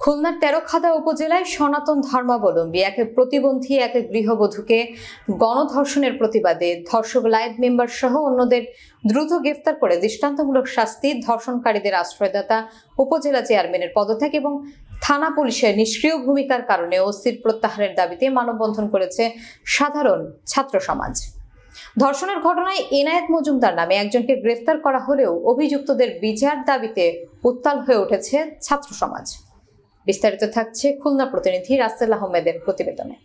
খুলনার তেরখাদা উপজেলায় সনাতন ধর্মাবলম্বী এক প্রতিবন্ধী এক গৃহবধূকে গণধর্ষণের প্রতিবাদে ধর্ষক লাইভ মেম্বার সহ অন্যদের দ্রুত গ্রেফতার করে দৃষ্টান্তমূলক শাস্তি, ধর্ষণকারীদের আশ্রয়দাতা উপজেলা চেয়ারম্যানের পদত্যাগ এবং থানা পুলিশের নিষ্ক্রিয় ভূমিকার কারণে ওসির প্রত্যাহারের দাবিতে মানববন্ধন করেছে সাধারণ ছাত্র সমাজ। ধর্ষণের ঘটনায় এনায়েত মজুমদার নামে একজনকে গ্রেফতার করা হলেও অভিযুক্তদের বিচার দাবিতে উত্তাল হয়ে উঠেছে ছাত্র সমাজ। বিস্তারিত থাকছে খুলনা প্রতিনিধি রাসেল আহমেদের প্রতিবেদনে।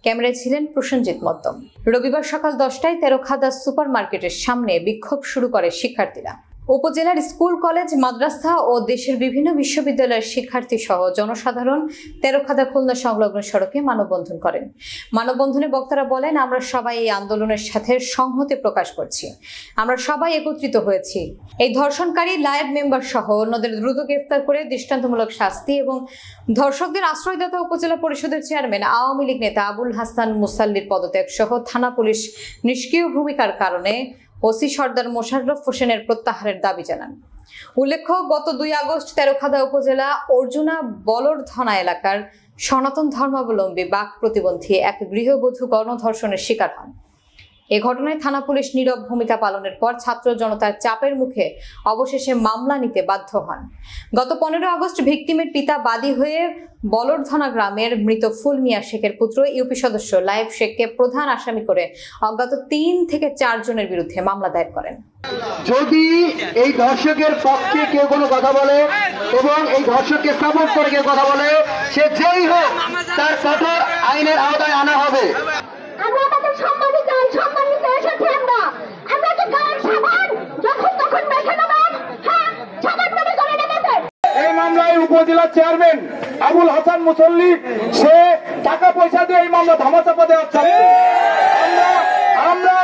ক্যামেরায় ছিলেন প্রসেনজিৎ মদ্দম। রবিবার সকাল 10টায় তেরখাদা সুপার মার্কেটের সামনে বিক্ষোভ শুরু করে শিক্ষার্থীরা। উপজেলার স্কুল, কলেজ, মাদ্রাসা ও দেশের বিভিন্ন বিশ্ববিদ্যালয়ের শিক্ষার্থী সহ জনসাধারণ তেরখাদা খুলনা সংলগ্ন সড়কে মানববন্ধন করেন। মানববন্ধনে বক্তারা বলেন, আমরা সবাই এই আন্দোলনের সাথে সংহতি প্রকাশ করছি। আমরা সবাই একত্রিত হয়েছি। এই ধর্ষণকারী লাইভ মেম্বার সহ অন্যদের দ্রুত গ্রেফতার করে দৃষ্টান্তমূলক শাস্তি এবং ধর্ষকদের আশ্রয়দাতা উপজেলা পরিষদের চেয়ারম্যান আওয়ামী লীগ নেতা আবুল হাসান মুসাল্লির পদত্যাগ সহ থানা পুলিশ নিষ্ক্রিয় ভূমিকার কারণে ওসি সর্দার মোশাররফ হোসেনের প্রত্যাহারের দাবি জানান। উল্লেখ্য, গত 2 আগস্ট তেরখাদা উপজেলা অর্জুনা বলরধনা এলাকার সনাতন ধর্মাবলম্বী বাক প্রতিবন্ধী এক গৃহবধূ গণধর্ষণের শিকার হন। এ ঘটনায় থানা পুলিশ নীরব ভূমিকা পালনের পর ছাত্র জনতার চাপের মুখে অবশেষে মামলা নিতে বাধ্য হন। গত 15 আগস্ট ভিকটিমের পিতা বাদী হয়ে বলরধনা গ্রামের মৃত ফুল মিয়া শেখের পুত্র ইউপি সদস্য লাইভ শেখকে প্রধান আসামি করে অজ্ঞাত 3 থেকে 4 জনের বিরুদ্ধে মামলা দায়ের করেন। যদি এই ধর্ষকের পক্ষে কেউ কোনো কথা বলে এবং এই ধর্ষককে সাপোর্ট করে কেউ কথা বলে, সে যেই হোক তার কঠোর আইনের আওতায় আনা হবে। এই মামলায় উপজেলা চেয়ারম্যান আবুল হাসান মুসল্লি সে টাকা পয়সা দিয়ে এই মামলা ধামাচাপা দেওয়ার চাচ্ছে। আমরা